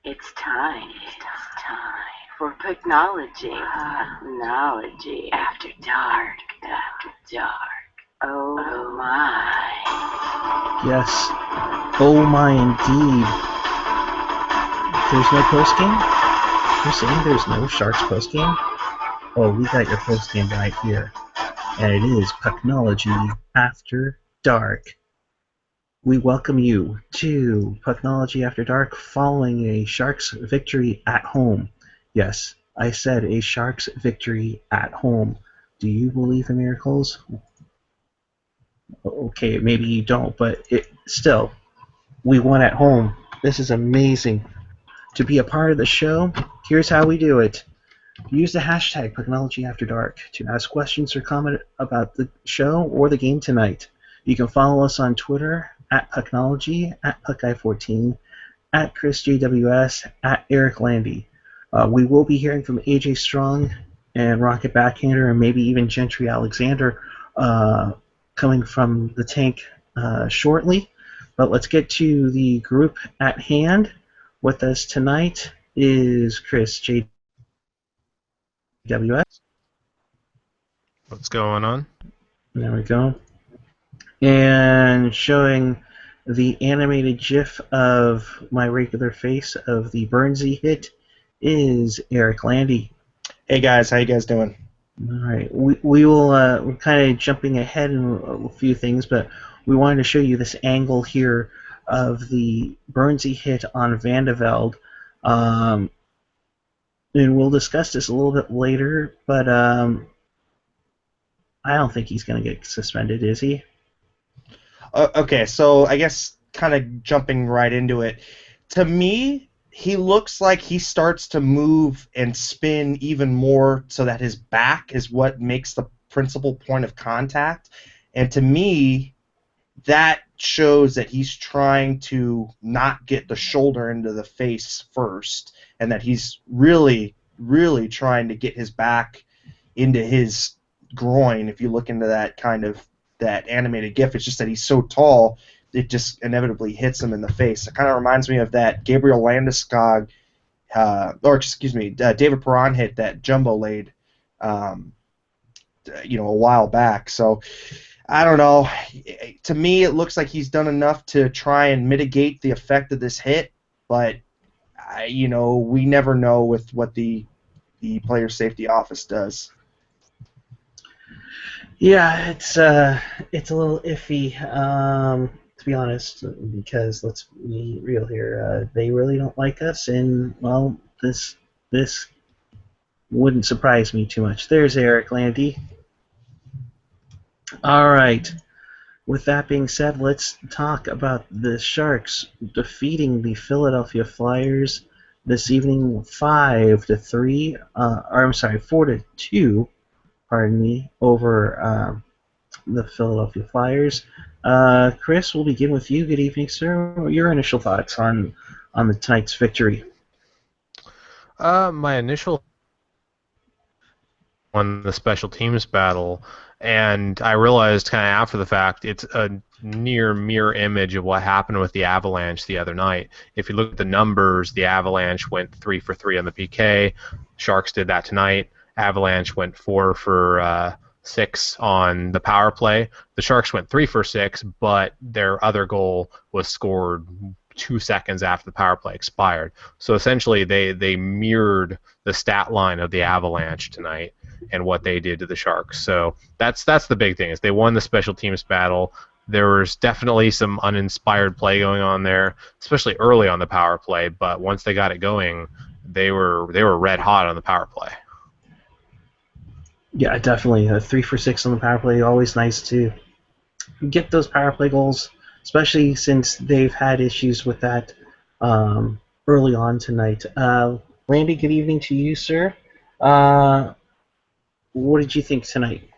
It's time for Pucknology. Pucknology after dark. Oh my. Yes. Oh my, indeed. There's no postgame? You're saying there's no Sharks postgame? Oh, we got your postgame right here. And it is Pucknology After Dark. We welcome you to Pucknology After Dark following a Sharks victory at home. Yes, I said a Sharks victory at home. Do you believe in miracles? Okay, maybe you don't, but still, we won at home. This is amazing. To be a part of the show, here's how we do it. Use the hashtag PucknologyAfterDark to ask questions or comment about the show or the game tonight. You can follow us on Twitter at Pucknology, at Puckeye14, at ChrisJWS, at Eric Landy. We will be hearing from AJ Strong and Rocket Backhander and maybe even Gentry Alexander coming from the tank shortly. But let's get to the group at hand. With us tonight is Chris JWS. What's going on? There we go. And showing the animated GIF of my regular face of the Burnsy hit is Eric Landy. Hey guys, how you guys doing? All right, we will. We're kind of jumping ahead in a few things, but we wanted to show you this angle here of the Burnsy hit on Vandeveld. And we'll discuss this a little bit later, but I don't think he's going to get suspended, is he? Okay, so I guess kind of jumping right into it. To me, he looks like he starts to move and spin even more so that his back is what makes the principal point of contact. And to me, that shows that he's trying to not get the shoulder into the face first, and that he's really, really trying to get his back into his groin. If you look into that animated GIF, it's just that he's so tall, it just inevitably hits him in the face. It kind of reminds me of that Gabriel Landeskog, David Perron hit that Jumbo laid, a while back. So I don't know. To me, it looks like he's done enough to try and mitigate the effect of this hit, but we never know with what the player safety office does. Yeah, it's a little iffy, to be honest, because let's be real here. They really don't like us, and well, this wouldn't surprise me too much. There's Eric Landy. All right. With that being said, let's talk about the Sharks defeating the Philadelphia Flyers this evening, 5-3. I'm sorry, 4-2. Pardon me, over the Philadelphia Flyers. Chris, we'll begin with you. Good evening, sir. Your initial thoughts on the tonight's victory? My initial on the special teams battle, and I realized kind of after the fact it's a near mirror image of what happened with the Avalanche the other night. If you look at the numbers, the Avalanche went 3 for 3 on the PK. Sharks did that tonight. Avalanche went 4 for 6 on the power play. The Sharks went 3 for 6, but their other goal was scored 2 seconds after the power play expired. So essentially, they mirrored the stat line of the Avalanche tonight and what they did to the Sharks. So that's the big thing, is they won the special teams battle. There was definitely some uninspired play going on there, especially early on the power play. But once they got it going, they were red hot on the power play. Yeah, definitely. 3 for 6 on the power play. Always nice to get those power play goals, especially since they've had issues with that early on tonight. Randy, good evening to you, sir. What did you think tonight?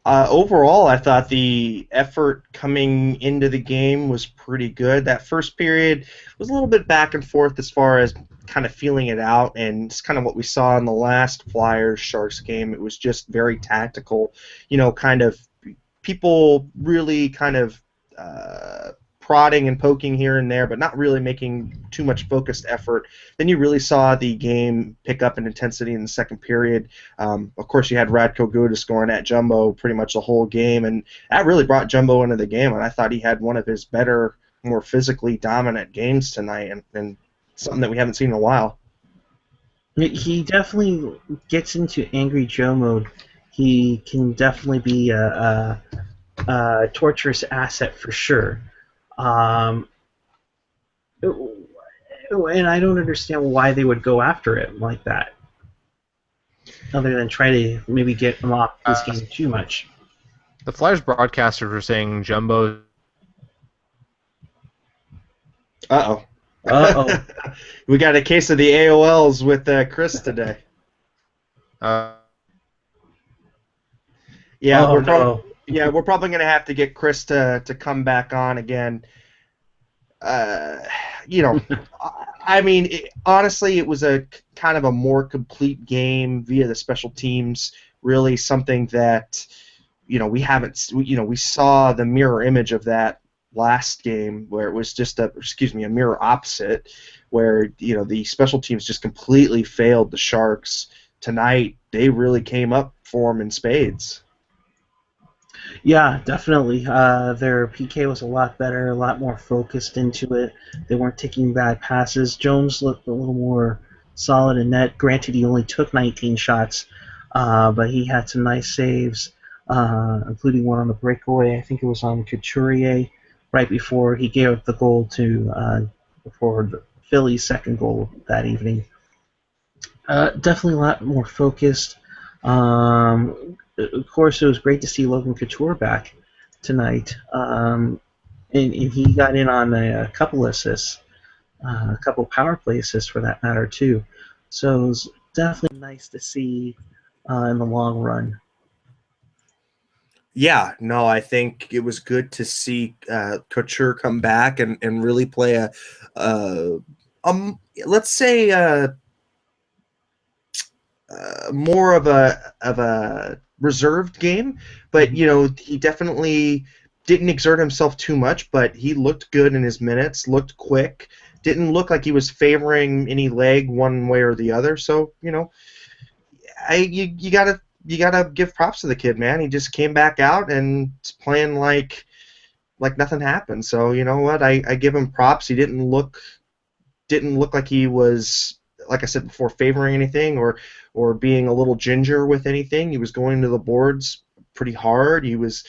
Overall, I thought the effort coming into the game was pretty good. That first period was a little bit back and forth as far as kind of feeling it out, and it's kind of what we saw in the last Flyers-Sharks game. It was just very tactical, kind of people really kind of prodding and poking here and there, but not really making too much focused effort. Then you really saw the game pick up in intensity in the second period. Of course, you had Radko Guda scoring at Jumbo pretty much the whole game, and that really brought Jumbo into the game, and I thought he had one of his better, more physically dominant games tonight, and something that we haven't seen in a while. He definitely gets into Angry Joe mode. He can definitely be a torturous asset for sure. And I don't understand why they would go after him like that, other than try to maybe get him off this game too much. The Flyers broadcasters were saying Jumbo. Uh-oh. Uh-oh. We got a case of the AOLs with Chris today. Yeah, Oh, we're probably going to have to get Chris to come back on again. I mean, honestly, it was a kind of a more complete game via the special teams. Really, something that we haven't. We saw the mirror image of that last game where it was just a mirror opposite, where the special teams just completely failed the Sharks. Tonight, they really came up for them in spades. Yeah, definitely. Their PK was a lot better, a lot more focused into it. They weren't taking bad passes. Jones looked a little more solid in net. Granted, he only took 19 shots, but he had some nice saves, including one on the breakaway. I think it was on Couturier right before he gave up the goal for the Phillies' second goal that evening. Definitely a lot more focused. Of course, it was great to see Logan Couture back tonight, and he got in on a couple assists, a couple power play assists for that matter too. So it was definitely nice to see in the long run. Yeah, no, I think it was good to see Couture come back and really play let's say more of a reserved game, but he definitely didn't exert himself too much, but he looked good in his minutes, looked quick, didn't look like he was favoring any leg one way or the other. So you gotta give props to the kid, man. He just came back out and playing like nothing happened. So you know what, I give him props. He didn't look like he was, like I said before, favoring anything or being a little ginger with anything. He was going to the boards pretty hard. He was,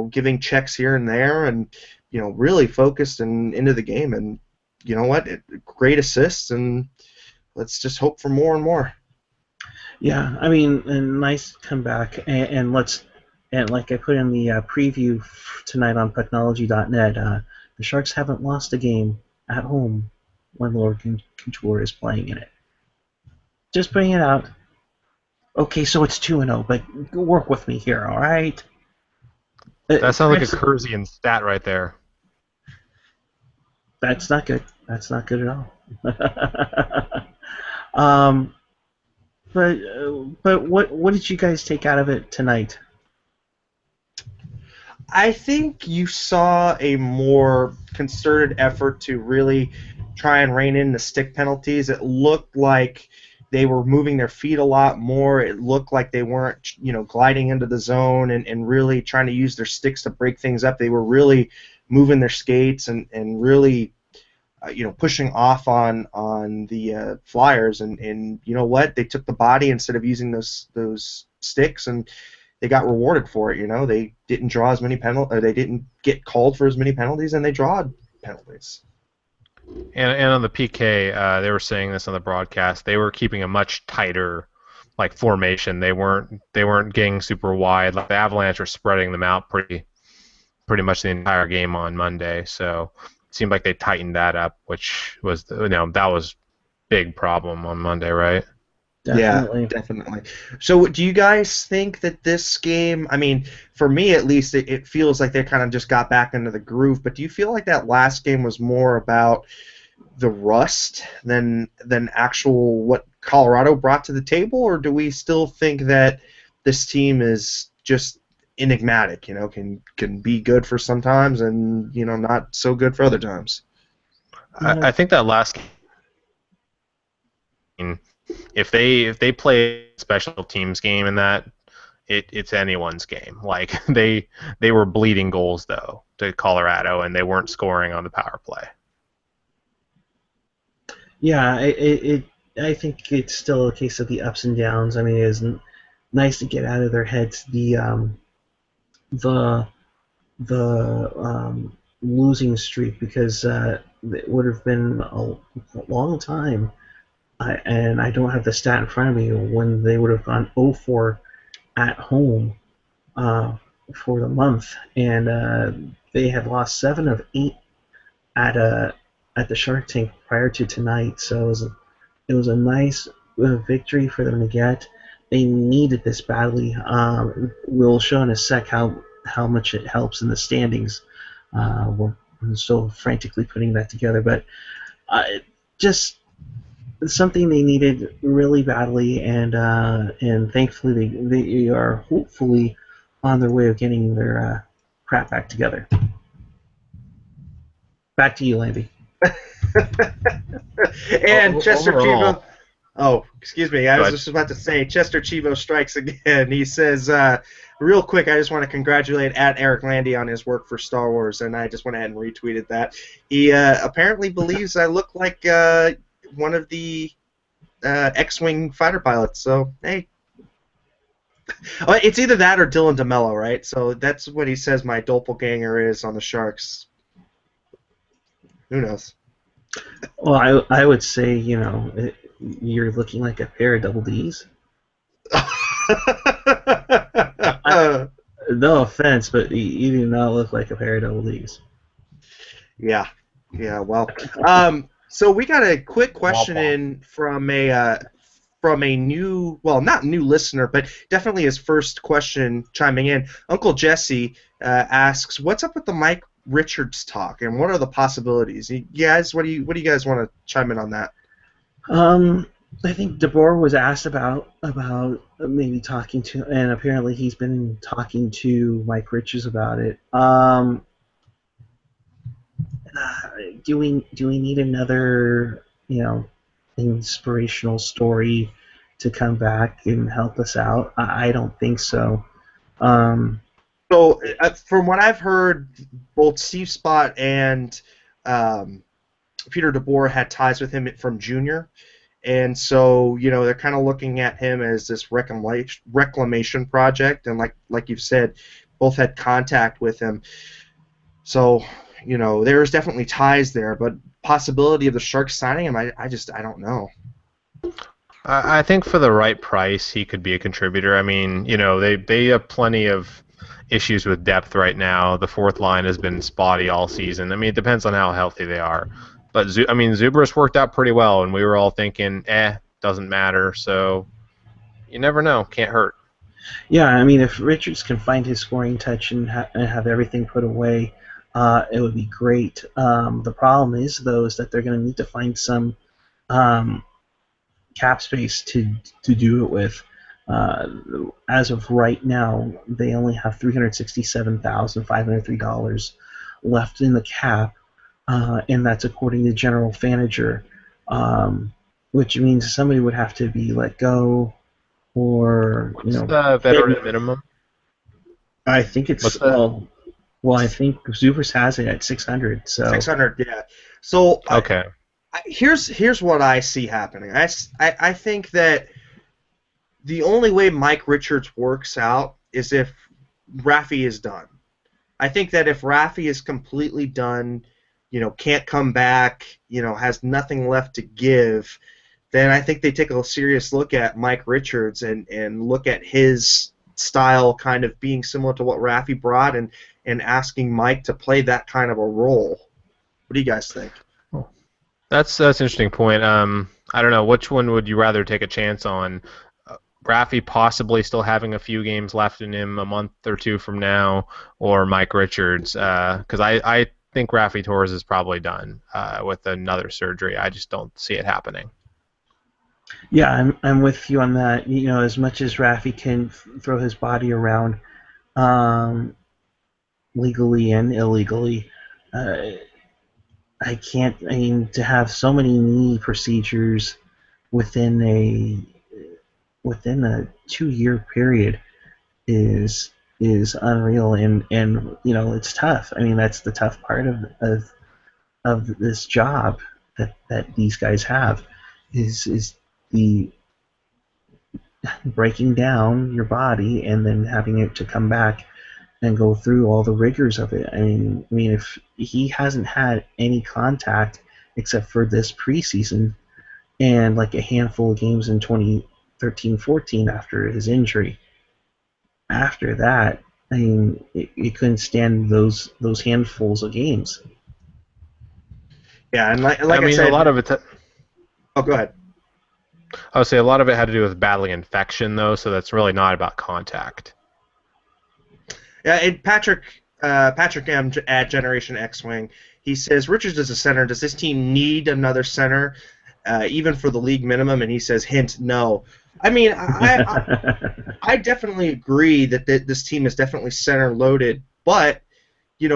giving checks here and there, and really focused and into the game. And you know what, great assists, and let's just hope for more and more. Yeah, I mean, a nice comeback, and like I put in the preview tonight on Pucknology.net, the Sharks haven't lost a game at home when Logan Couture is playing in it. Just bring it out. Okay, so it's 2-0, but work with me here, all right? That sounds like a Kurzian stat right there. That's not good. That's not good at all. But what did you guys take out of it tonight? I think you saw a more concerted effort to really try and rein in the stick penalties. It looked like they were moving their feet a lot more. It looked like they weren't, gliding into the zone and really trying to use their sticks to break things up. They were really moving their skates and really, pushing off on the Flyers. And you know what? They took the body instead of using those sticks, and they got rewarded for it. They didn't draw as many penalties, or they didn't get called for as many penalties, and they drawed penalties. And on the PK, they were saying this on the broadcast. They were keeping a much tighter, formation. They weren't getting super wide. Like the Avalanche were spreading them out pretty much the entire game on Monday. So it seemed like they tightened that up, which was that was big problem on Monday, right? Definitely. Yeah, definitely. So do you guys think that this game, I mean, for me at least, it feels like they kind of just got back into the groove, but do you feel like that last game was more about the rust than actual what Colorado brought to the table, or do we still think that this team is just enigmatic. Can be good for sometimes and not so good for other times. I think that last game, if they play a special teams game in that, it's anyone's game. Like they were bleeding goals though to Colorado, and they weren't scoring on the power play. Yeah, I think it's still a case of the ups and downs. I mean, it is nice to get out of their heads the losing streak, because it would have been a long time. And I don't have the stat in front of me when they would have gone 0-4 at home uh, for the month, and they had lost 7 of 8 at at the Shark Tank prior to tonight. So it was a nice victory for them to get. They needed this badly. We'll show in a sec how much it helps in the standings. I'm still frantically putting that together, but just something they needed really badly, and thankfully they are hopefully on their way of getting their crap back together. Back to you, Landy. And Chester Overall. Chivo. Oh, excuse me. I Go was ahead. just about to say, Chester Chivo strikes again. He says, real quick, I just want to congratulate at Eric Landy on his work for Star Wars, and I just went ahead and retweeted that. He apparently believes I look like one of the X-Wing fighter pilots. So, hey. Oh, it's either that or Dylan DeMello, right? So that's what he says my doppelganger is on the Sharks. Who knows? Well, I would say, you're looking like a pair of double Ds. No offense, but you do not look like a pair of double Ds. Yeah. Well, so we got a quick question in from a new, well, not new listener, but definitely his first question chiming in. Uncle Jesse asks, "What's up with the Mike Richards talk, and what are the possibilities?" You guys, what do you guys want to chime in on that? I think DeBoer was asked about maybe talking to, and apparently he's been talking to Mike Richards about it. Do we need another inspirational story to come back and help us out? I don't think so. So, from what I've heard, both Steve Spott and Peter DeBoer had ties with him from junior, and so they're kind of looking at him as this reclamation project, and like you've said, both had contact with him. So there's definitely ties there, but possibility of the Sharks signing him, I don't know. I think for the right price, he could be a contributor. I mean, they have plenty of issues with depth right now. The fourth line has been spotty all season. I mean, it depends on how healthy they are. But Zubris worked out pretty well, and we were all thinking, doesn't matter. So you never know. Can't hurt. Yeah, I mean, if Richards can find his scoring touch and have everything put away, it would be great. The problem is, though, is that they're going to need to find some cap space to do it with. As of right now, they only have $367,503 left in the cap, and that's according to General Fanager, which means somebody would have to be let go, or What's the veteran minimum? I think it's well, I think Zubers has it at 600. So 600, yeah. So okay. Here's what I see happening. I think that the only way Mike Richards works out is if Raffy is done. I think that if Raffy is completely done, can't come back, has nothing left to give, then I think they take a serious look at Mike Richards and look at his style kind of being similar to what Raffy brought and asking Mike to play that kind of a role. What do you guys think? That's an interesting point. I don't know. Which one would you rather take a chance on? Raffy possibly still having a few games left in him a month or two from now, or Mike Richards? Because I think Raffy Torres is probably done with another surgery. I just don't see it happening. Yeah, I'm with you on that. As much as Raffy can throw his body around, um, legally and illegally. Uh, I can't. I mean, to have so many knee procedures within a 2 year period is unreal, and it's tough. I mean, that's the tough part of this job that these guys have is the breaking down your body and then having it to come back and go through all the rigors of it. I mean, if he hasn't had any contact except for this preseason and like a handful of games in 2013-14 after his injury. After that, I mean, it couldn't stand those handfuls of games. Yeah, and like I I mean, a said, lot of it. oh, go ahead. I would say a lot of it had to do with battling infection, though, so that's really not about contact. Yeah, and Patrick M at Generation X Wing, he says Richards is a center. Does this team need another center, even for the league minimum? And he says, hint, no. I mean, I definitely agree that this team is definitely center loaded, but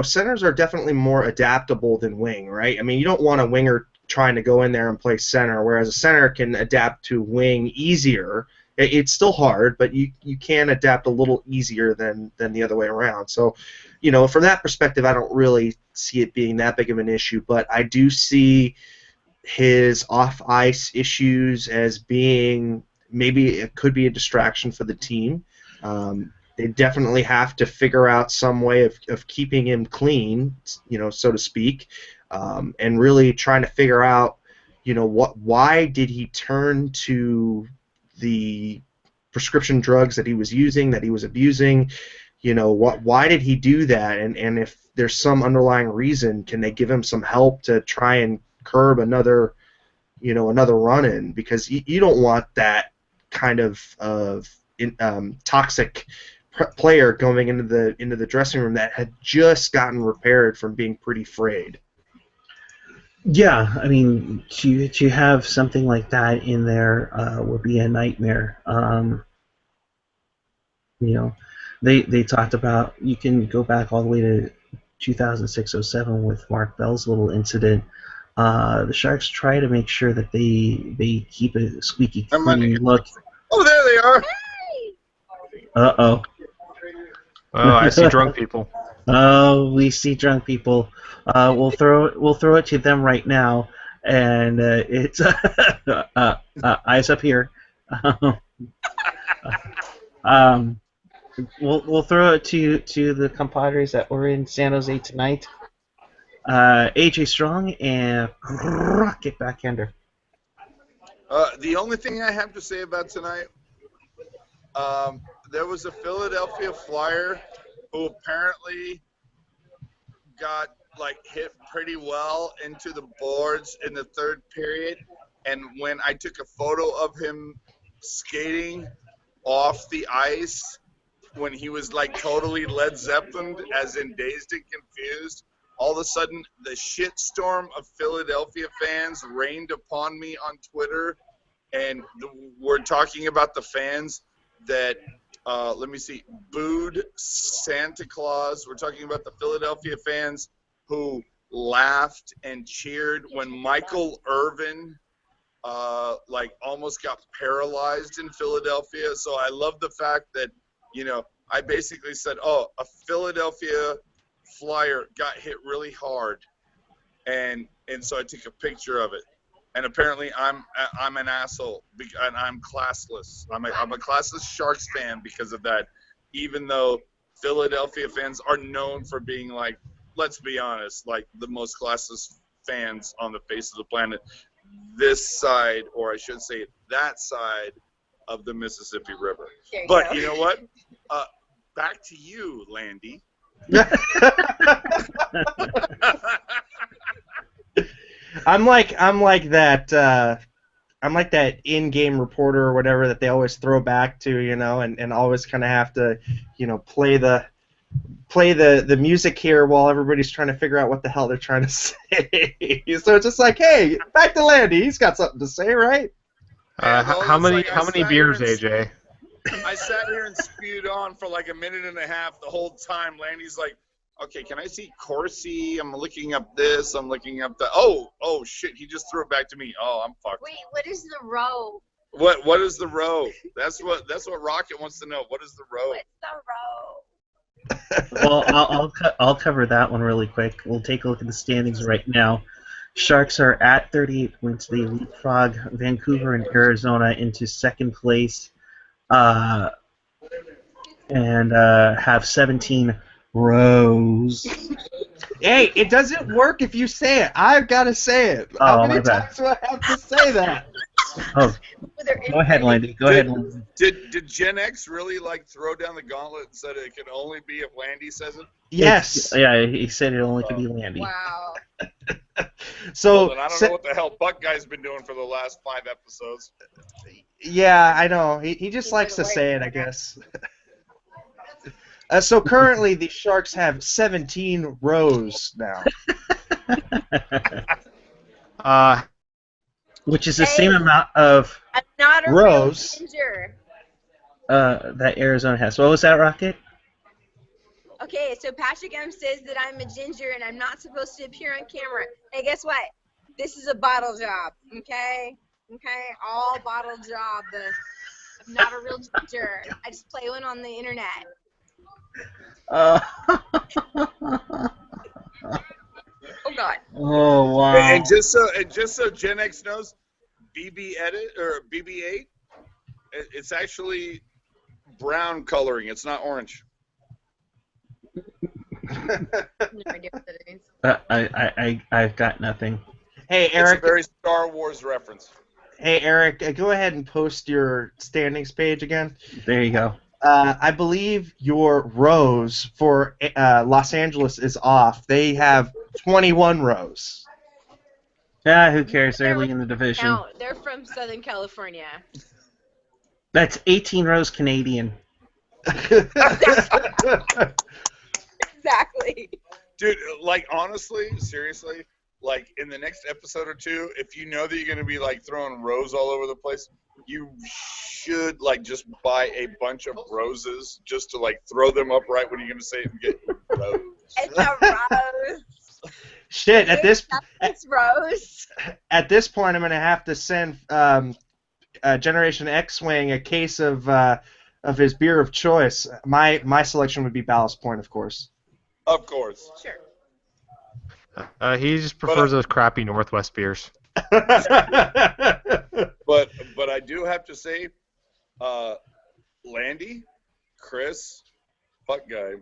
centers are definitely more adaptable than wing, right? I mean, you don't want a winger trying to go in there and play center, whereas a center can adapt to wing easier. It's still hard, but you can adapt a little easier than the other way around. So, from that perspective, I don't really see it being that big of an issue, but I do see his off-ice issues as being maybe it could be a distraction for the team. They definitely have to figure out some way of keeping him clean, so to speak, and really trying to figure out, why did he turn to the prescription drugs that he was using, that he was abusing, why did he do that, and if there's some underlying reason, can they give him some help to try and curb another run-in, because you don't want that kind of toxic player going into the dressing room that had just gotten repaired from being pretty frayed. Yeah, I mean, to have something like that in there would be a nightmare. You know, they talked about, you can go back all the way to 2006-07 with Mark Bell's little incident. The Sharks try to make sure that they keep a squeaky clean look. Oh, there they are. Uh-oh. Oh, I see drunk people. Oh, we see drunk people. We'll throw it to them right now, and it's eyes up here. We'll throw it to the compadres that were in San Jose tonight. AJ Strong and Rocket Backhander. The only thing I have to say about tonight, there was a Philadelphia Flyer who apparently got hit pretty well into the boards in the third period, and when I took a photo of him skating off the ice when he was totally Led Zeppelin, as in dazed and confused, all of a sudden the shitstorm of Philadelphia fans rained upon me on Twitter, and we're talking about the fans that booed Santa Claus. We're talking about the Philadelphia fans who laughed and cheered when Michael Irvin almost got paralyzed in Philadelphia. So I love the fact that, I basically said, oh, a Philadelphia Flyer got hit really hard, and so I took a picture of it. And apparently I'm an asshole, and I'm classless. I'm a classless Sharks fan because of that, even though Philadelphia fans are known for being, let's be honest, the most classless fans on the face of the planet. This side, or I should say that side of the Mississippi River. But you know what? Back to you, Landy. I'm like that in-game reporter or whatever that they always throw back to, and always kind of have to, play the music here while everybody's trying to figure out what the hell they're trying to say. So it's just hey, back to Landy. He's got something to say, right? How many beers, AJ? I sat here and spewed on for like a minute and a half the whole time. Landy's like, okay, can I see Corsi? I'm looking up this. I'm looking up that. Oh, shit. He just threw it back to me. Oh, I'm fucked. Wait, what is the row? What is the row? That's what Rocket wants to know. What is the row? What's the row? Well, I'll cover that one really quick. We'll take a look at the standings right now. Sharks are at 38 points. They leapfrog Vancouver and Arizona into second place, and have 17 rows. Hey, it doesn't work if you say it. I've got to say it. How Oh, many my bad. times do I have to say that? Oh, go ahead, Landy. Go ahead, Landy. Did Gen X really like throw down the gauntlet and said it can only be if Landy says it? Yes. Yeah, he said it only could be Landy. Wow. So, Well, then I don't know what the hell Buck Guy's been doing for the last 5 episodes. yeah, I know. He just likes to say it, I guess. So currently, the Sharks have 17 rows now. Which is the same amount of I'm not a rows. real ginger. that Arizona has. What was that, Rocket? Okay, so Patrick M says that I'm a ginger and I'm not supposed to appear on camera. Hey, guess what? This is a bottle job, okay? Okay, all bottle job. I'm not a real ginger. I just play one on the internet. Oh, Oh God. oh wow. And just so Gen X knows, BB8, it's actually brown coloring. It's not orange. No idea what that is. I've got nothing. Hey, It's a Eric. very Star Wars reference. Hey, Eric. Go ahead and post your standings page again. There you go. I believe your rows for Los Angeles is off. They have 21 rows. Ah, who cares? They're leading the division. Count. They're from Southern California. That's 18 rows Canadian. Exactly. Dude, like, honestly, seriously, like, in the next episode or two, if you know that you're going to be, like, throwing rows all over the place, you should, like, just buy a bunch of roses just to, like, throw them up right when you're going to say it and get rose. It's a rose. Shit, It's rose. at this point, I'm going to have to send Generation X-Wing a case of his beer of choice. My selection would be Ballast Point, of course. Of course. Sure. He just prefers those crappy Northwest beers. But I do have to say, Landy, Chris, Puck Guy,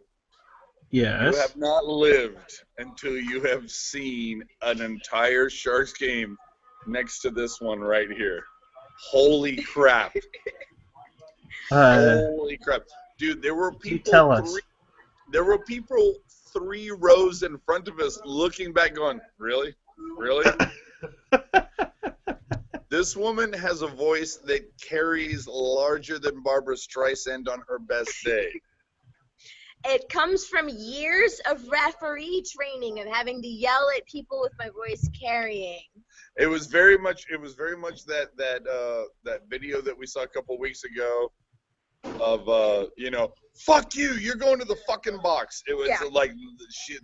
Yes. you have not lived until you have seen an entire Sharks game next to this one right here. Holy crap. Holy crap. Dude, there were people tell us. There were people 3 rows in front of us looking back going, really? Really? This woman has a voice that carries larger than Barbara Streisand on her best day. It comes from years of referee training of having to yell at people with my voice carrying. It was very much that video that we saw a couple weeks ago of fuck you, you're going to the fucking box. It was like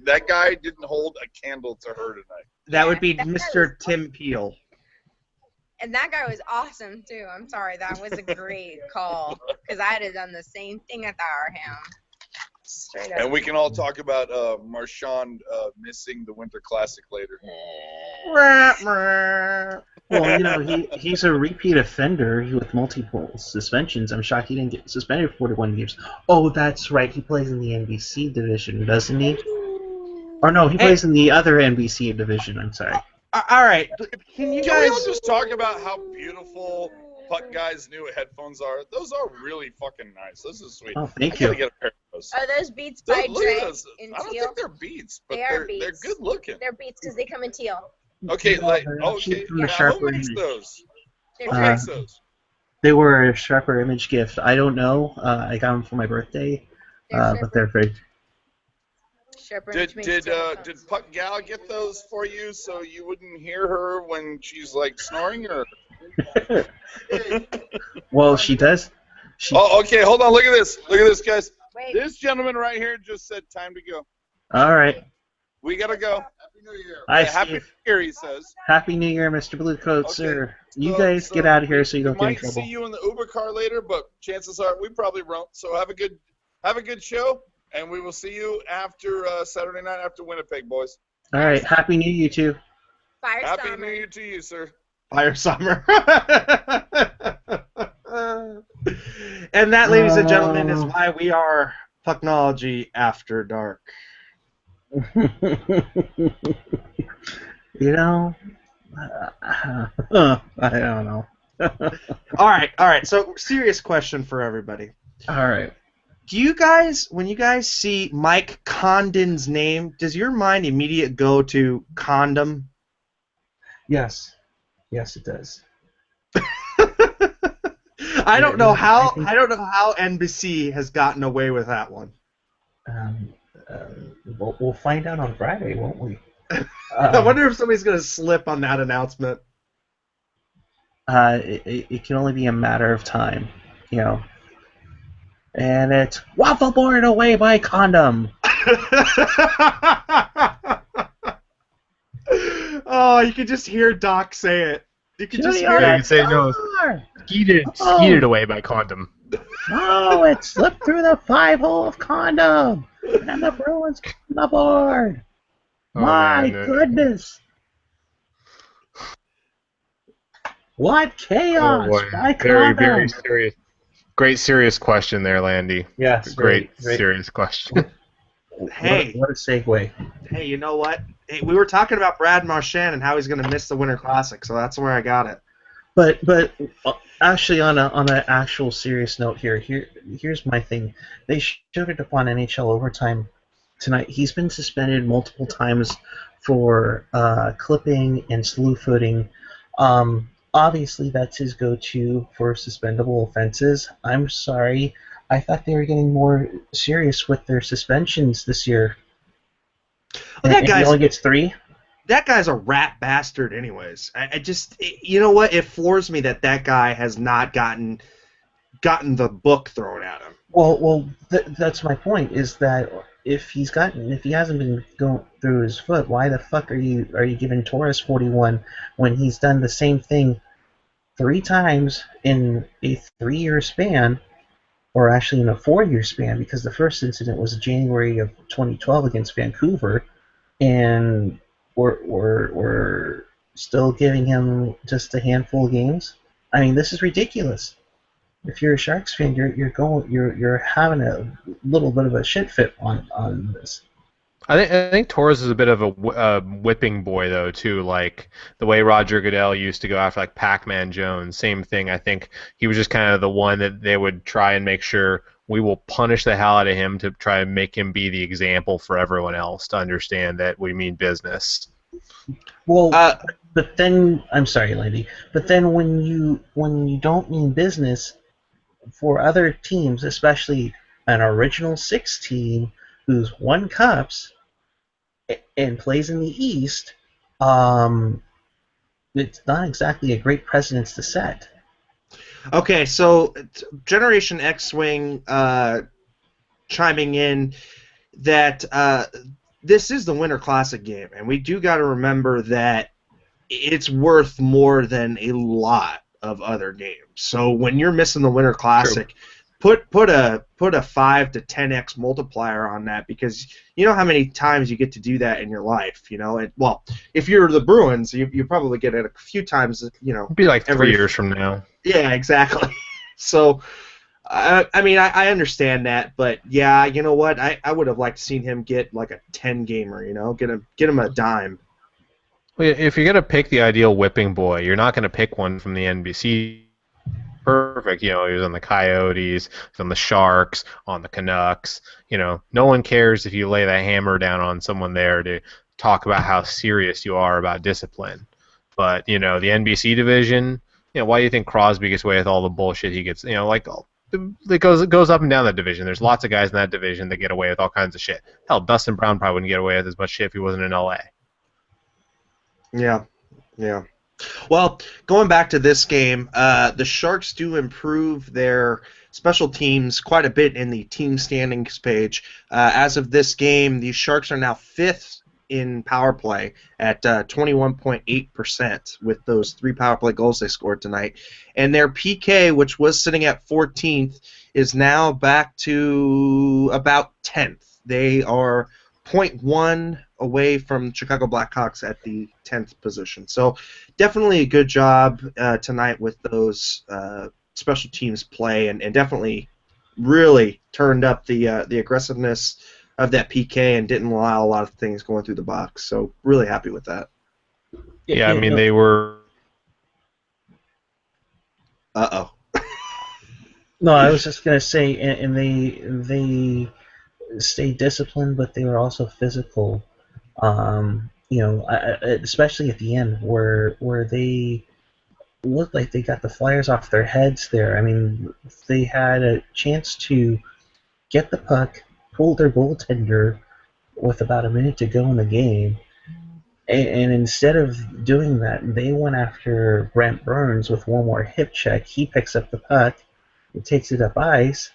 that guy didn't hold a candle to her tonight. That would be Mr. Tim Peel. And that guy was awesome too. I'm sorry, that was a great call because I'd have done the same thing at the Arham. Straight up. And we can all talk about Marchand missing the Winter Classic later. Well, he's a repeat offender with multiple suspensions. I'm shocked he didn't get suspended for 41 games. Oh, that's right. He plays in the NBC division, doesn't he? Or no, he plays in the other NBC division. I'm sorry. All right. Can you Can we all guys... just talk about how beautiful Puck Guy's new headphones are? Those are really fucking nice. This is sweet. Oh, thank I gotta you. get a pair of those. Are those Beats by Look at Dre those. in I don't teal? think they're Beats, but They are they're Beats. good looking. They're Beats because they come in teal. Okay, like they're okay. from the Now, Sharper who makes Image. those? They're Who Uh, makes those? They were a Sharper Image gift. I don't know. I got them for my birthday, but they're very. Sharper Did Image did makes uh teal did Puck Gal get those for you so you wouldn't hear her when she's like snoring or? Well, she does. Oh, okay. Hold on. Look at this. Look at this, guys. Wait. This gentleman right here just said time to go. All right. We gotta go. Happy New Year. Hi, Yeah, Happy New Steve. Year, he says. Happy New Year, Mr. Bluecoat, Okay, sir. You So- guys so get out of here so you we don't get in might trouble. see you in the Uber car later, but chances are we probably won't. So have a good show, and we will see you after Saturday night after Winnipeg, boys. All right. Happy New Year, you two. Fire Happy summer. New Year to you, sir. Fire summer. And that, ladies and gentlemen, is why we are Pucknology After Dark. You know, I don't know. All right. So, serious question for everybody. All right. Do you guys, when you guys see Mike Condon's name, does your mind immediately go to condom? Yes. Yes, it does. I don't know how NBC has gotten away with that one. We'll find out on Friday, won't we? I wonder if somebody's going to slip on that announcement. It can only be a matter of time, you know. And it's waffle board away by condom. Oh, you can just hear Doc say it. You can just hear Yeah, it. you say no. Skeeted away by condom. Oh, it slipped through the 5-hole of condom, and the Bruins on the board. Oh, My man. goodness! What chaos! Oh, boy. By Very, condom. very serious. Great serious question there, Landy. Yes, Great very- serious question. Hey. What a segue. Hey, you know what? Hey, we were talking about Brad Marchand and how he's going to miss the Winter Classic, so that's where I got it. But actually, on an actual serious note here's my thing. They showed it up on NHL Overtime tonight. He's been suspended multiple times for clipping and slew footing. Obviously, that's his go-to for suspendable offenses. I'm sorry. I thought they were getting more serious with their suspensions this year. Well, And he only gets 3? That guy's a rat bastard anyways. I just, you know what? It floors me that guy has not gotten the book thrown at him. Well, that's my point. Is that if he hasn't been going through his foot, why the fuck are you giving Torres 41 when he's done the same thing 3 times in a 3-year span, or actually in a 4-year span? Because the first incident was January of 2012 against Vancouver, and we're still giving him just a handful of games. I mean, this is ridiculous. If you're a Sharks fan, you're having a little bit of a shit fit on this. I think Torres is a bit of a whipping boy though too, like the way Roger Goodell used to go after like Pac-Man Jones. Same thing. I think he was just kind of the one that they would try and make sure we will punish the hell out of him to try and make him be the example for everyone else to understand that we mean business. Well, but then I'm sorry, lady. But then when you don't mean business for other teams, especially an original 6 team who's won cups and plays in the East, it's not exactly a great precedence to set. Okay, so Generation X-Wing chiming in that this is the Winter Classic game, and we do got to remember that it's worth more than a lot of other games. So when you're missing the Winter Classic, put a 5 to 10x multiplier on that, because you know how many times you get to do that in your life. You know, well, if you're the Bruins, you probably get it a few times. You know, It'd be like every 3 years from now. Yeah, exactly. So, I mean, I understand that, but yeah, you know what? I would have liked to seen him get like a 10-gamer. You know, get him a dime. Well, if you're gonna pick the ideal whipping boy, you're not gonna pick one from the NBC. Perfect. You know, he was on the Coyotes, he's on the Sharks, on the Canucks. You know, no one cares if you lay the hammer down on someone there to talk about how serious you are about discipline. But, you know, the NBC division, you know, why do you think Crosby gets away with all the bullshit he gets? You know, like, it goes up and down that division. There's lots of guys in that division that get away with all kinds of shit. Hell, Dustin Brown probably wouldn't get away with as much shit if he wasn't in LA. Yeah. Well, going back to this game, the Sharks do improve their special teams quite a bit in the team standings page. As of this game, the Sharks are now 5th in power play at 21.8% with those 3 power play goals they scored tonight. And their PK, which was sitting at 14th, is now back to about 10th. They are 0.1 away from Chicago Blackhawks at the 10th position. So definitely a good job tonight with those special teams play, and definitely really turned up the aggressiveness of that PK and didn't allow a lot of things going through the box. So really happy with that. Yeah, I mean, they were... Uh-oh. No, I was just gonna say, and they stayed disciplined, but they were also physical. Especially at the end, where they looked like they got the Flyers off their heads there. I mean, they had a chance to get the puck, pull their goaltender with about a minute to go in the game, and instead of doing that, they went after Brent Burns with one more hip check. He picks up the puck, he takes it up ice,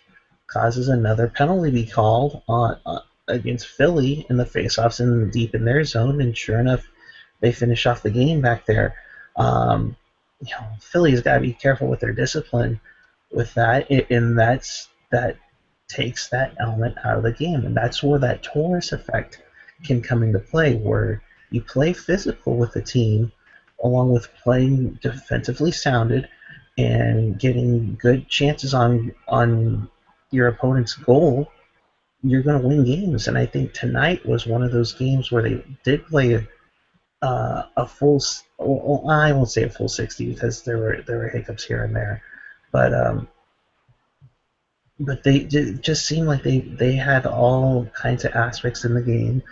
causes another penalty to be called against Philly in the faceoffs in deep in their zone, and sure enough, they finish off the game back there. Philly's got to be careful with their discipline with that, and that takes that element out of the game, and that's where that Taurus effect can come into play, where you play physical with the team, along with playing defensively sounded and getting good chances on your opponent's goal. You're going to win games, and I think tonight was one of those games where they did play a full. Well, I won't say a full 60 because there were hiccups here and there, but they just seemed like they had all kinds of aspects in the game.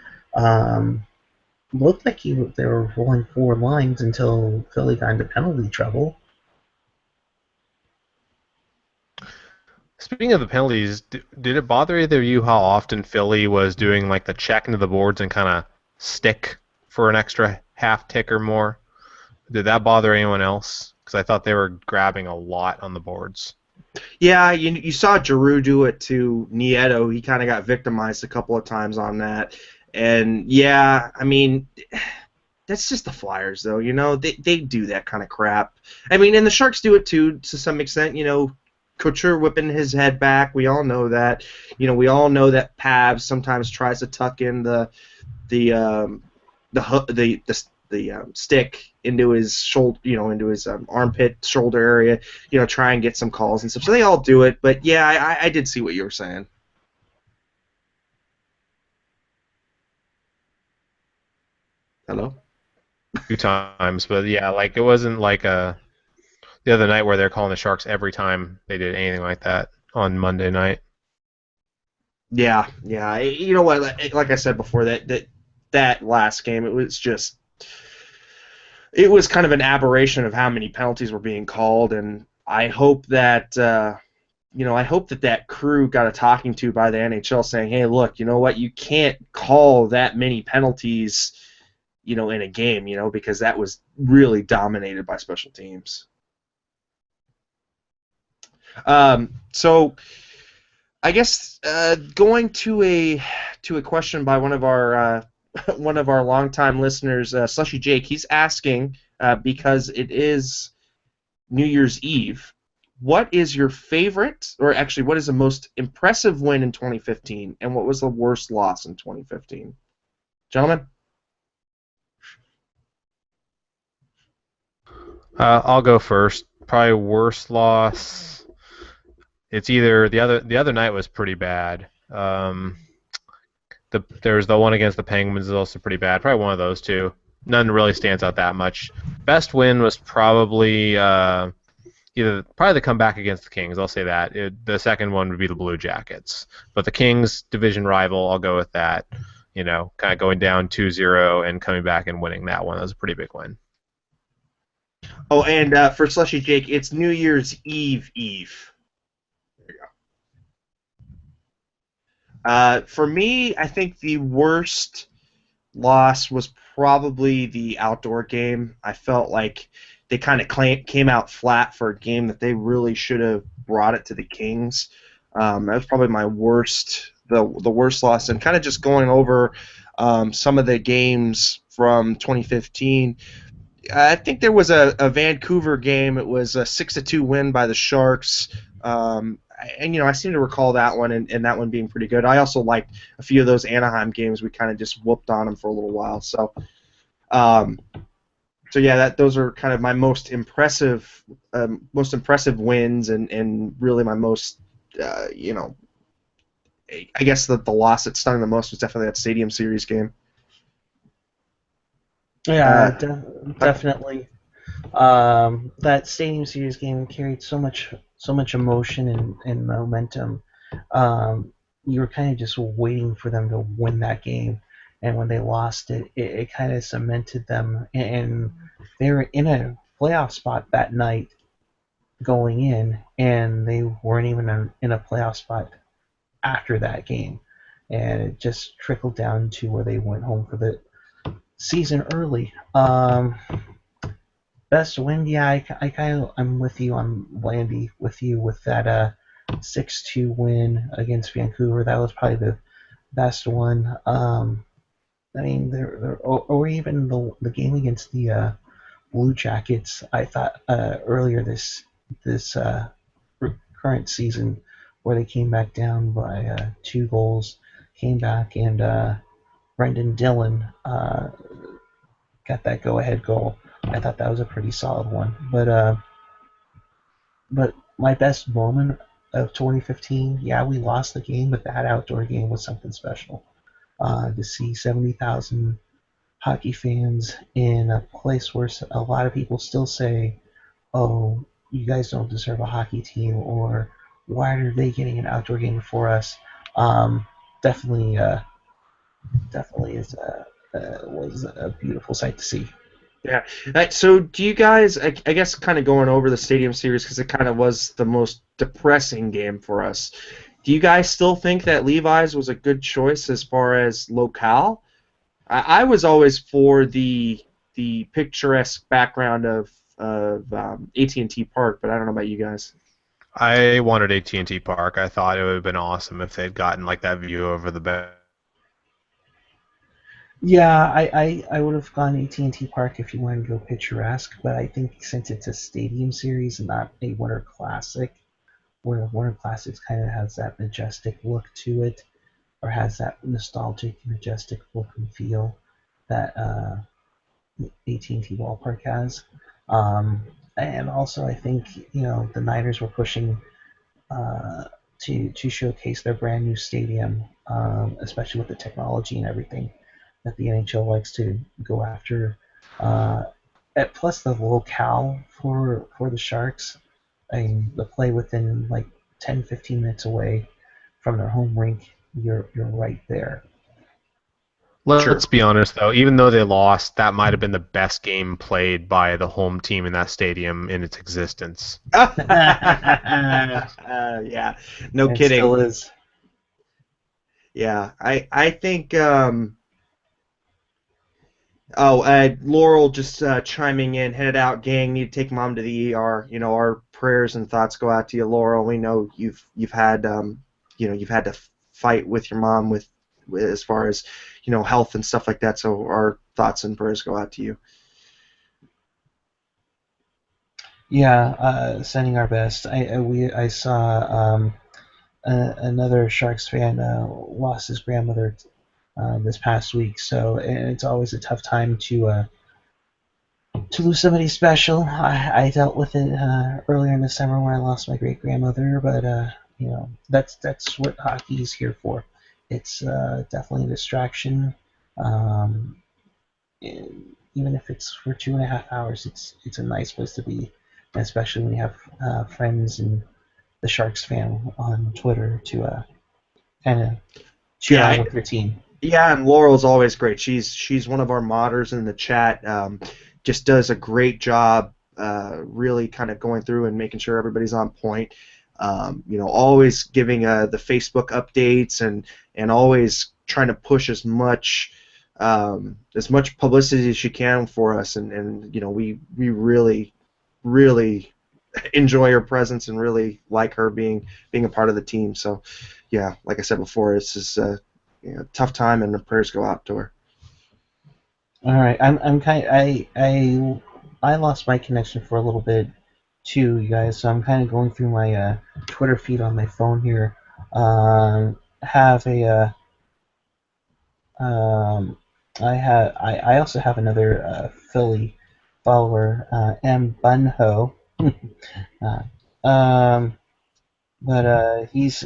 Looked like they were rolling 4 lines until Philly got into penalty trouble. Speaking of the penalties, did it bother either of you how often Philly was doing like the check into the boards and kind of stick for an extra half tick or more? Did that bother anyone else? Because I thought they were grabbing a lot on the boards. Yeah, you saw Giroux do it to Nieto. He kind of got victimized a couple of times on that. And, yeah, I mean, that's just the Flyers, though. They do that kind of crap. I mean, and the Sharks do it, too, to some extent. Couture whipping his head back. We all know that. We all know that Pavs sometimes tries to tuck in the stick into his shoulder, into his armpit, shoulder area, try and get some calls and stuff. So they all do it. But yeah, I did see what you were saying. Hello? 2 times, but yeah, like it wasn't like the other night where they're calling the Sharks every time they did anything like that on Monday night. Yeah. You know what? Like I said before, that last game, it was kind of an aberration of how many penalties were being called, and I hope that that crew got a talking to by the NHL saying, hey, look, you know what? You can't call that many penalties, in a game, because that was really dominated by special teams. So I guess going to a question by one of our longtime listeners, Slushy Jake, he's asking because it is New Year's Eve. What is your favorite, or actually, what is the most impressive win in 2015, and what was the worst loss in 2015? Gentlemen? I'll go first. Probably worst loss. It's either the other night was pretty bad. There's the one against the Penguins is also pretty bad. Probably one of those two. None really stands out that much. Best win was probably probably the comeback against the Kings. I'll say that. The second one would be the Blue Jackets. But the Kings, division rival, I'll go with that. Kind of going down 2-0 and coming back and winning that one. That was a pretty big win. Oh, and for Slushy Jake, it's New Year's Eve. There you go. For me, I think the worst loss was probably the outdoor game. I felt like they kind of came out flat for a game that they really should have brought it to the Kings. That was probably my worst, the worst loss. And kind of just going over some of the games from 2015. I think there was a Vancouver game. It was a 6-2 win by the Sharks. And I seem to recall that one and that one being pretty good. I also liked a few of those Anaheim games. We kind of just whooped on them for a little while. So, yeah, those are kind of my most impressive wins and really my most, I guess that the loss that stung the most was definitely that Stadium Series game. Yeah, definitely. That Stadium Series game carried so much emotion and momentum. You were kind of just waiting for them to win that game, and when they lost it kind of cemented them. And they were in a playoff spot that night going in, and they weren't even in a playoff spot after that game. And it just trickled down to where they went home for the season early. Best win, yeah, I'm with you on Landy, with you with that 6-2 win against Vancouver. That was probably the best one. I mean, or even the game against the Blue Jackets. I thought earlier this current season where they came back down by 2 goals, came back and Brendan Dillon got that go-ahead goal. I thought that was a pretty solid one. But my best moment of 2015, yeah, we lost the game, but that outdoor game was something special. To see 70,000 hockey fans in a place where a lot of people still say, "Oh, you guys don't deserve a hockey team," or "Why are they getting an outdoor game before us?" Definitely, was a beautiful sight to see. Yeah. So do you guys, I guess kind of going over the Stadium Series because it kind of was the most depressing game for us, do you guys still think that Levi's was a good choice as far as locale? I was always for the picturesque background of AT&T Park, but I don't know about you guys. I wanted AT&T Park. I thought it would have been awesome if they'd gotten like that view over the bay. Yeah, I would have gone AT&T Park if you wanted to go picturesque, but I think since it's a Stadium Series and not a Winter Classic, where Winter Classics kind of has that majestic look to it, or has that nostalgic, majestic look and feel that AT&T Ballpark has. And also, I think the Niners were pushing uh, to showcase their brand new stadium, especially with the technology and everything that the NHL likes to go after. Plus the locale for the Sharks. I mean, the play within like 10, 15 minutes away from their home rink, you're right there. Let's be honest, though. Even though they lost, that might have been the best game played by the home team in that stadium in its existence. Yeah, no It kidding. still is. Yeah, I think. Laurel just chiming in, headed out, gang. Need to take mom to the ER. Our prayers and thoughts go out to you, Laurel. We know you've had you've had to fight with your mom with as far as health and stuff like that. So our thoughts and prayers go out to you. Yeah, sending our best. I saw another Sharks fan lost his grandmother this past week, so it's always a tough time to lose somebody special. I dealt with it earlier in the summer when I lost my great grandmother, but that's what hockey is here for. It's definitely a distraction. Um, Even if it's for 2.5 hours, it's a nice place to be, especially when you have friends and the Sharks fan on Twitter to kind of cheer on with your team. Yeah, and Laurel's always great. She's one of our modders in the chat. Just does a great job, really kind of going through and making sure everybody's on point. Always giving the Facebook updates and always trying to push as much publicity as she can for us. And we really, really enjoy her presence and really like her being a part of the team. So, yeah, like I said before, this is a tough time, and the prayers go out to her. All right, I'm kind. I lost my connection for a little bit too, you guys. So I'm kind of going through my Twitter feed on my phone here. Have a I also have another Philly follower, M Bunho. uh, um, but he's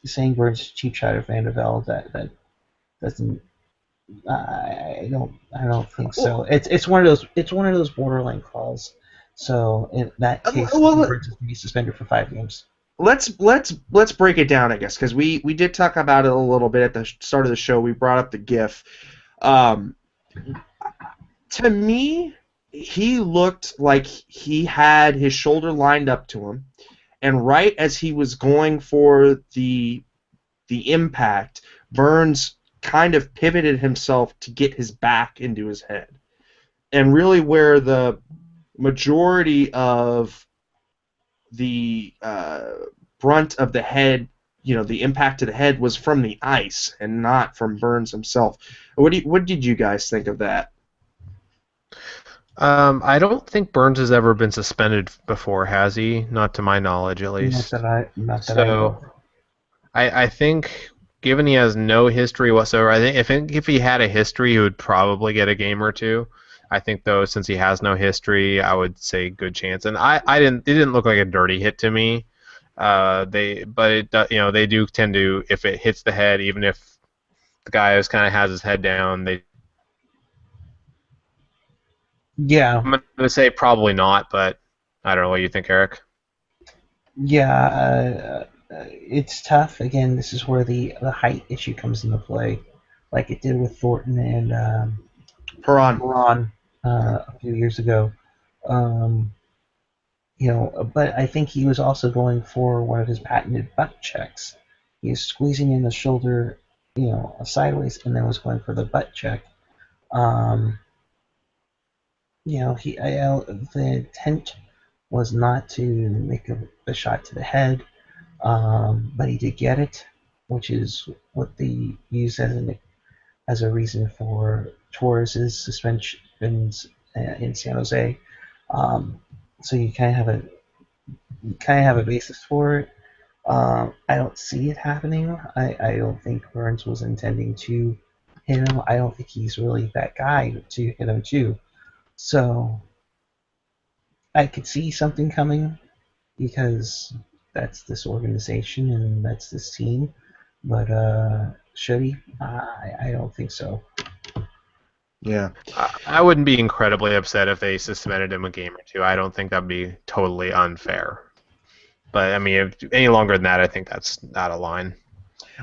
saying Burns cheap shot of Vanderbilt. That doesn't. I don't think so. It's one of those borderline calls. So in that case, Well, Burns is going to be suspended for 5 games. let's break it down, I guess, because we did talk about it a little bit at the start of the show. We brought up the GIF. To me, he looked like he had his shoulder lined up to him, and right as he was going for the impact, Burns kind of pivoted himself to get his back into his head. And really where the majority of the brunt of the head, the impact to the head was from the ice and not from Burns himself. What did you guys think of that? I don't think Burns has ever been suspended before, has he? Not to my knowledge, at least. Not that I know. So I think, given he has no history whatsoever, I think if he had a history, he would probably get a game or two. I think, though, since he has no history, I would say good chance. And it didn't look like a dirty hit to me. They do tend to, if it hits the head, even if the guy just kind of has his head down, I'm Yeah, going to say probably not, but I don't know. What do you think, Eric? yeah. It's tough. Again, this is where the height issue comes into play, like it did with Thornton and Perron. A few years ago. Um, but I think he was also going for one of his patented butt checks. He was squeezing in the shoulder, sideways, and then was going for the butt check. The intent was not to make a shot to the head, but he did get it, which is what they use as a reason for Torres's suspensions in San Jose. So you kind of have a basis for it. I don't see it happening. I don't think Burns was intending to hit him. I don't think he's really that guy to hit him too. So I could see something coming because that's this organization and that's this team. But should he? I don't think so. Yeah. I wouldn't be incredibly upset if they suspended him a game or two. I don't think that'd be totally unfair. But, I mean, if any longer than that, I think that's out of line.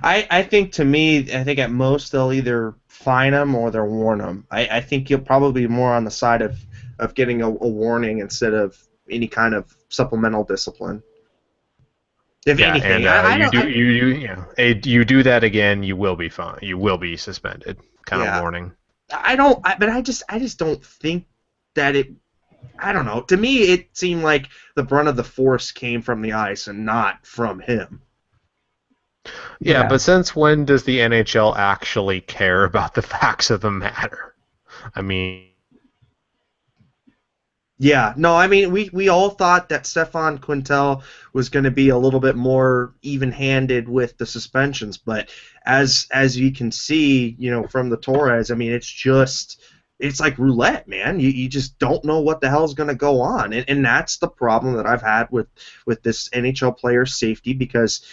I think at most they'll either fine him or they'll warn him. I think you'll probably be more on the side of getting a warning instead of any kind of supplemental discipline. If anything, you do that again, you will be fined. You will be suspended. Kind of warning. I just don't think that it. I don't know. To me, it seemed like the brunt of the force came from the ice and not from him. Yeah, but since when does the NHL actually care about the facts of the matter? I mean... Yeah, no, I mean, we all thought that Stefan Quintel was going to be a little bit more even-handed with the suspensions, but as you can see, from the Torres, I mean, it's like roulette, man. You just don't know what the hell is going to go on, and that's the problem that I've had with this NHL player safety because,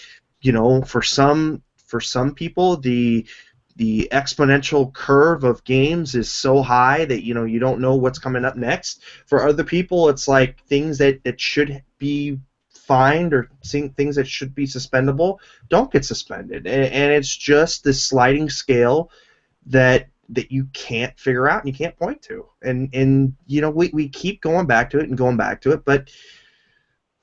for some people, the exponential curve of games is so high that you don't know what's coming up next. For other people, it's like things that should be fined or things that should be suspendable don't get suspended, and it's just this sliding scale that you can't figure out and you can't point to, and we keep going back to it, but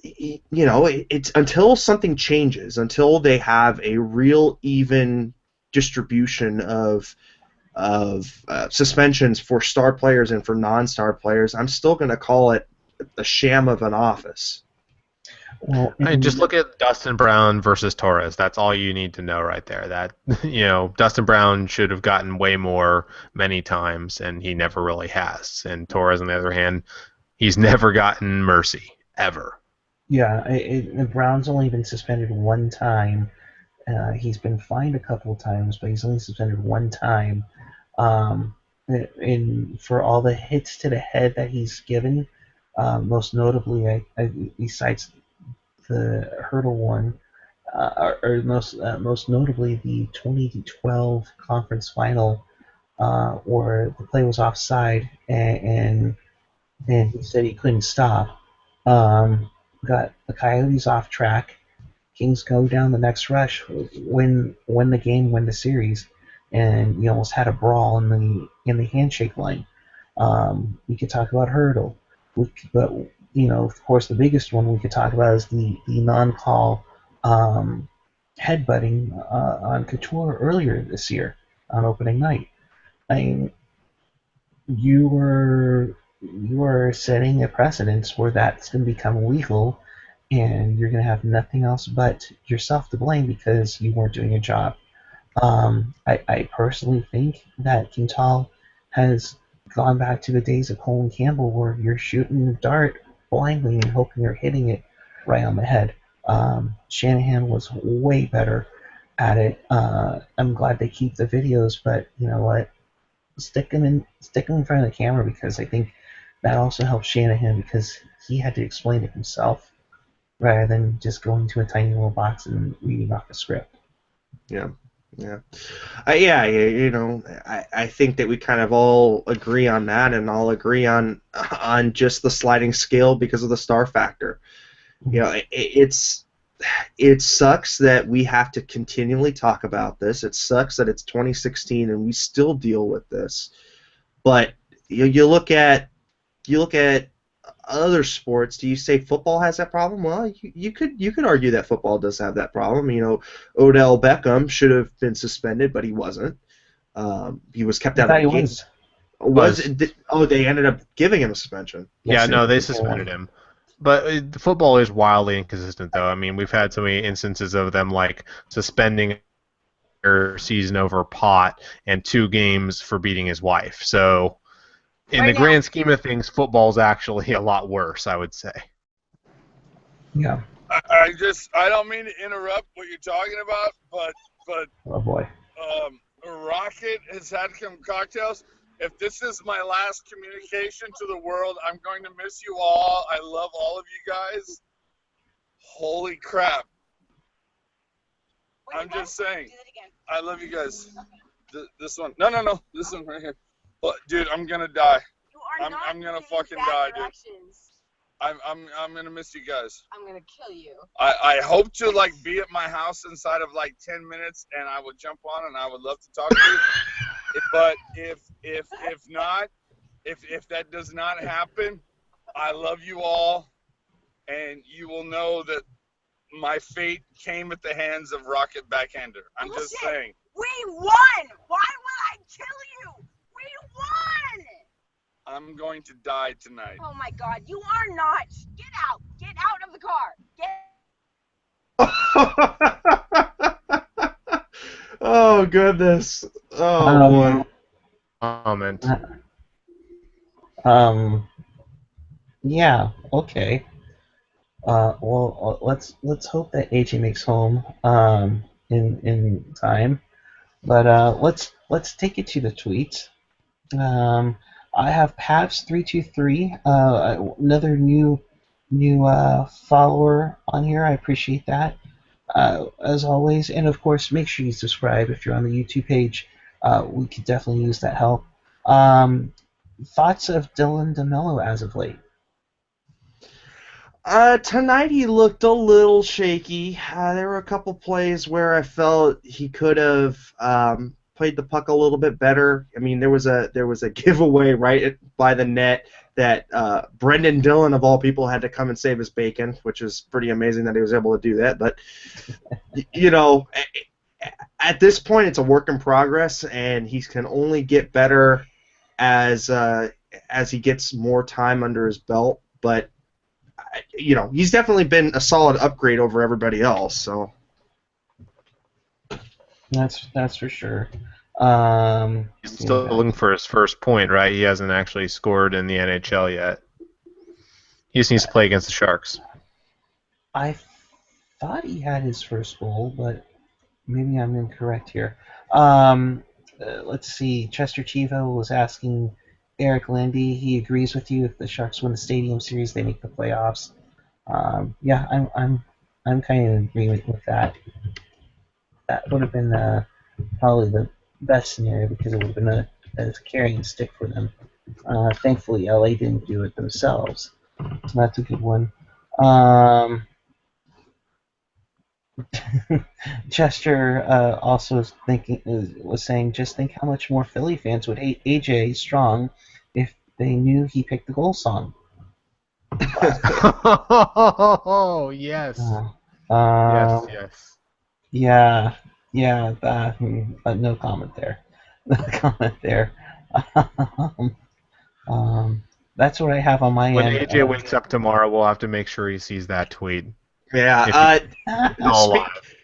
it's until something changes, until they have a real even distribution of suspensions for star players and for non-star players, I'm still going to call it a sham of an office. Well, I mean, just look at Dustin Brown versus Torres. That's all you need to know right there. That Dustin Brown should have gotten way more many times, and he never really has. And Torres, on the other hand, he's never gotten mercy ever. yeah, Brown's only been suspended one time. He's been fined a couple of times, but he's only suspended one time. Um, for all the hits to the head that he's given, most notably, besides the hurdle one, or most notably the 2012 conference final, where the play was offside and he said he couldn't stop. Got the Coyotes off track. Kings go down the next rush, win the game, win the series, and you almost had a brawl in the handshake line. We could talk about hurdle, but of course, the biggest one we could talk about is the non-call headbutting on Couture earlier this year on opening night. I mean, you were setting a precedence where that's going to become legal, and you're going to have nothing else but yourself to blame because you weren't doing your job. I personally think that Quintal has gone back to the days of Colin Campbell where you're shooting the dart blindly and hoping you're hitting it right on the head. Shanahan was way better at it. I'm glad they keep the videos, but you know what? Stick them in front of the camera because I think that also helps Shanahan because he had to explain it himself rather than just going to a tiny little box and reading off a script. Yeah. I think that we kind of all agree on that, and all agree on just the sliding scale because of the star factor. It sucks that we have to continually talk about this. It sucks that it's 2016 and we still deal with this. But you look at other sports. Do you say football has that problem? Well, you could argue that football does have that problem. Odell Beckham should have been suspended, but he wasn't. He was kept out of the game. They ended up giving him a suspension. Yeah, no, they suspended him. But football is wildly inconsistent, though. I mean, we've had so many instances of them like suspending their season over pot and 2 games for beating his wife. So, in the grand scheme of things, football's actually a lot worse, I would say. Yeah. I don't mean to interrupt what you're talking about, but oh boy. Rocket has had some cocktails. If this is my last communication to the world, I'm going to miss you all. I love all of you guys. Holy crap. I'm just saying. I love you guys. This one. No. This one right here. Well, dude, I'm going to die. I'm going to fucking die, dude. I'm going to miss you guys. I'm going to kill you. I hope to, be at my house inside of, 10 minutes, and I would jump on, and I would love to talk to you. But if not, if that does not happen, I love you all, and you will know that my fate came at the hands of Rocket Backhander. I'm just saying. We won! Why would I kill you? We won! I'm going to die tonight. Oh my God, you are not. Get out. Get out of the car. Oh, goodness. Oh, boy. Comment. Yeah, okay. Well, let's hope that AJ makes home in time. But let's take it to the tweets. I have Pavs323, another new follower on here. I appreciate that. As always, and of course, make sure you subscribe if you're on the YouTube page. We could definitely use that help. Thoughts of Dylan DeMello as of late? Tonight he looked a little shaky. There were a couple plays where I felt he could have played the puck a little bit better. I mean, there was a giveaway right by the net that Brendan Dillon, of all people, had to come and save his bacon, which is pretty amazing that he was able to do that. But, at this point, it's a work in progress, and he can only get better as he gets more time under his belt. but he's definitely been a solid upgrade over everybody else. So That's for sure. He's still looking for his first point, right? He hasn't actually scored in the NHL yet. He just needs to play against the Sharks. I thought he had his first goal, but maybe I'm incorrect here. Let's see. Chester Chivo was asking Eric Landy. He agrees with you. If the Sharks win the Stadium Series, they make the playoffs. Yeah, I'm kind of in agreement with that. That would have been probably the best scenario because it would have been a carrying stick for them. Thankfully, LA didn't do it themselves, so that's a good one. Chester also was saying, just think how much more Philly fans would hate AJ Strong if they knew he picked the goal song. Oh, yes. Yes. Yeah. No comment there. No comment there. That's what I have on my When end. AJ wakes up tomorrow, we'll have to make sure he sees that tweet. Yeah.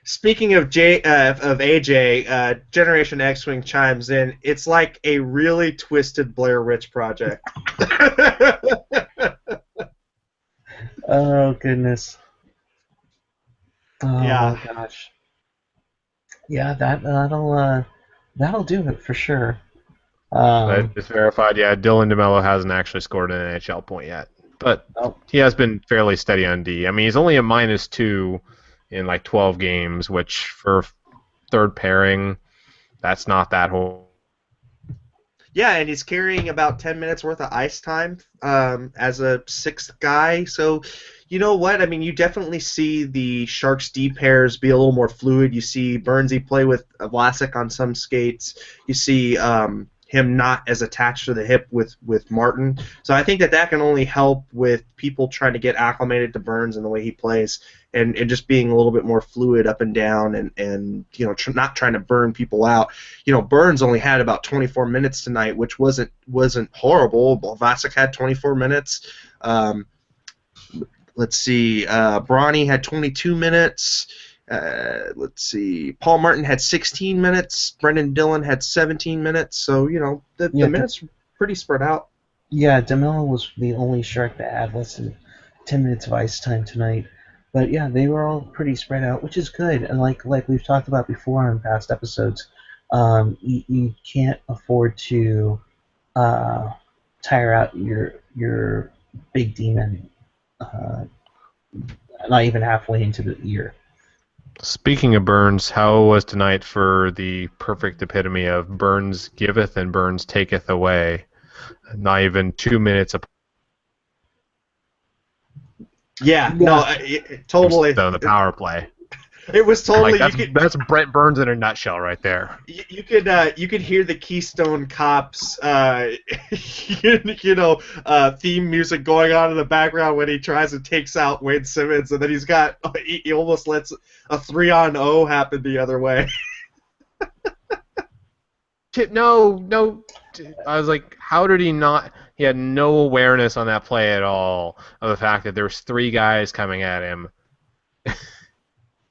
Speaking of AJ, Generation X-Wing chimes in. It's like a really twisted Blair Witch project. Oh goodness. Oh Yeah. my gosh. Yeah, that'll do it for sure. But it's verified. Yeah, Dylan DeMello hasn't actually scored an NHL point yet, but he has been fairly steady on D. I mean, he's only a -2 in like 12 games, which for third pairing, that's not that whole. Yeah, and he's carrying about 10 minutes worth of ice time as a sixth guy. So, you know what? I mean, you definitely see the Sharks D pairs be a little more fluid. You see Burnsy play with Vlasic on some skates. You see him not as attached to the hip with Martin. So I think that can only help with people trying to get acclimated to Burns and the way he plays, and just being a little bit more fluid up and down, and not trying to burn people out. Burns only had about 24 minutes tonight, which wasn't horrible. Vlasic had 24 minutes. Let's see. Bronny had 22 minutes. Let's see. Paul Martin had 16 minutes. Brendan Dillon had 17 minutes. So, the minutes were pretty spread out. Yeah, DeMello was the only Shark that had less than 10 minutes of ice time tonight. But yeah, they were all pretty spread out, which is good. And like we've talked about before in past episodes, you can't afford to tire out your big demon not even halfway into the year. Speaking of Burns, how was tonight for the perfect epitome of Burns giveth and Burns taketh away? Not even 2 minutes apart. Yeah, no, totally. The power play. It was totally. That's Brent Burns in a nutshell, right there. You could hear the Keystone Cops, theme music going on in the background when he tries and takes out Wade Simmons, and then he almost lets a 3-on-0 happen the other way. No. I was like, how did he not? He had no awareness on that play at all of the fact that there's 3 guys coming at him.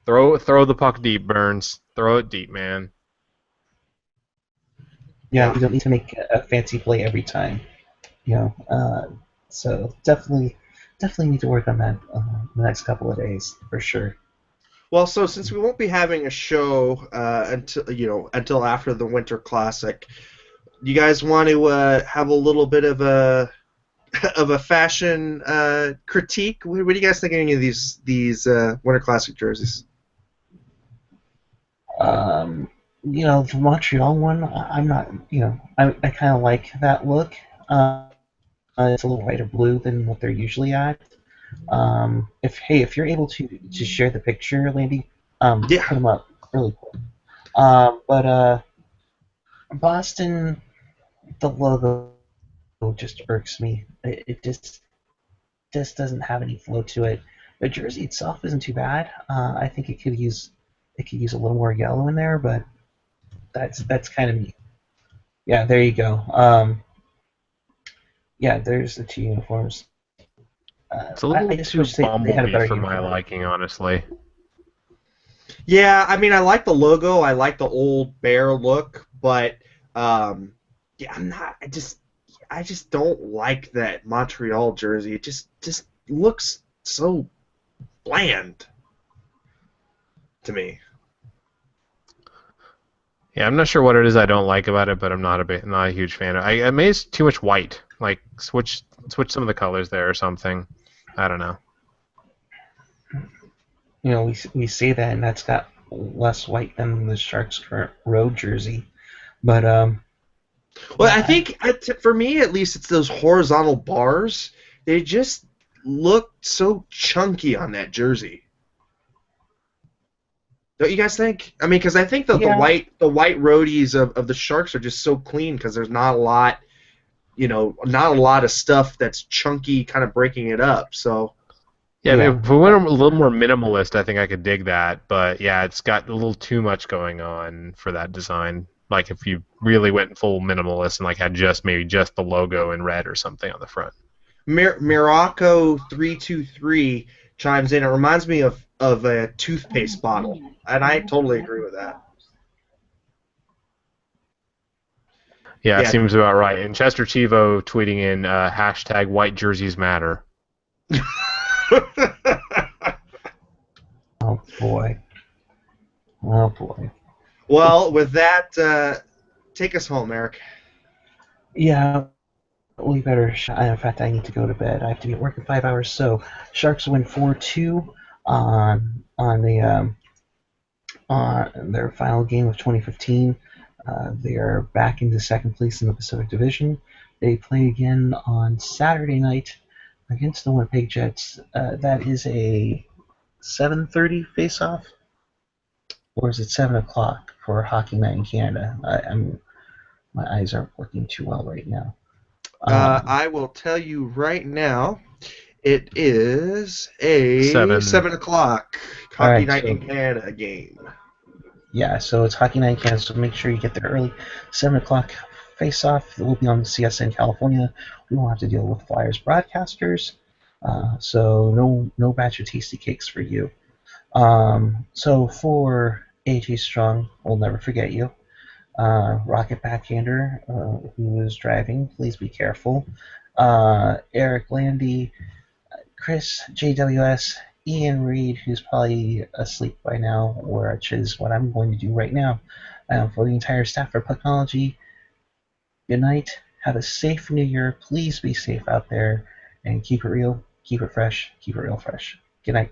Throw the puck deep, Burns. Throw it deep, man. Yeah, you don't need to make a fancy play every time. So definitely need to work on that the next couple of days for sure. Well, so since we won't be having a show until after the Winter Classic, you guys want to have a little bit of a fashion critique? What do you guys think of any of these Winter Classic jerseys? The Montreal one, I'm not. I kind of like that look. It's a little lighter blue than what they're usually at. If you're able to share the picture, Landy, put them up really cool. But Boston, the logo just irks me. It just doesn't have any flow to it. The jersey itself isn't too bad. I think it could use a little more yellow in there, but that's kind of neat. Yeah, there you go. Yeah, there's the 2 uniforms. It's a little I just too wish they had a bumblebee better for my uniform. liking, honestly. Yeah, I mean, I like the logo. I like the old bear look, but yeah, I'm not. I just don't like that Montreal jersey. It just looks so bland to me. Yeah, I'm not sure what it is I don't like about it, but I'm not a huge fan of it. I may it's too much white. Like switch some of the colors there or something. I don't know. You know, we say that, and that's got less white than the Sharks' current road jersey. But Well, I yeah, think for me at least, it's those horizontal bars. They just look so chunky on that jersey. Don't you guys think? I mean, because I think that yeah, the white roadies of the Sharks are just so clean because there's not a lot, not a lot of stuff that's chunky, kind of breaking it up. So Yeah, yeah. if we went a little more minimalist, I think I could dig that. But yeah, it's got a little too much going on for that design. Like if you really went full minimalist and like had maybe just the logo in red or something on the front. Morocco 323 chimes in. It reminds me of a toothpaste bottle, and I totally agree with that. Yeah, Yeah. seems about right. And Chester Chivo tweeting in hashtag white jerseys matter. Oh boy, oh boy. Well, with that, take us home, Eric. Yeah, we better. In fact, I need to go to bed. I have to be at work in 5 hours. So, Sharks win 4-2 on their final game of 2015. They are back into second place in the Pacific Division. They play again on Saturday night against the Winnipeg Jets. That is a 7:30 face-off, or is it 7 o'clock for Hockey Night in Canada? My eyes aren't working too well right now. I will tell you right now, it is a 7. 7 o'clock All Hockey right, Night so in Canada game. yeah, so it's Hockey Night in Canada, so make sure you get there early. 7 o'clock face-off. We'll be on CSN California. We won't have to deal with Flyers broadcasters, so no batch of tasty cakes for you. So for AJ Strong, we'll never forget you. Rocket Backhander, who is driving, please be careful. Eric Landy, Chris JWS, Ian Reed, who's probably asleep by now, which is what I'm going to do right now. For the entire staff for Pucknology, good night. Have a safe New Year. Please be safe out there and keep it real, keep it fresh, keep it real fresh. Good night.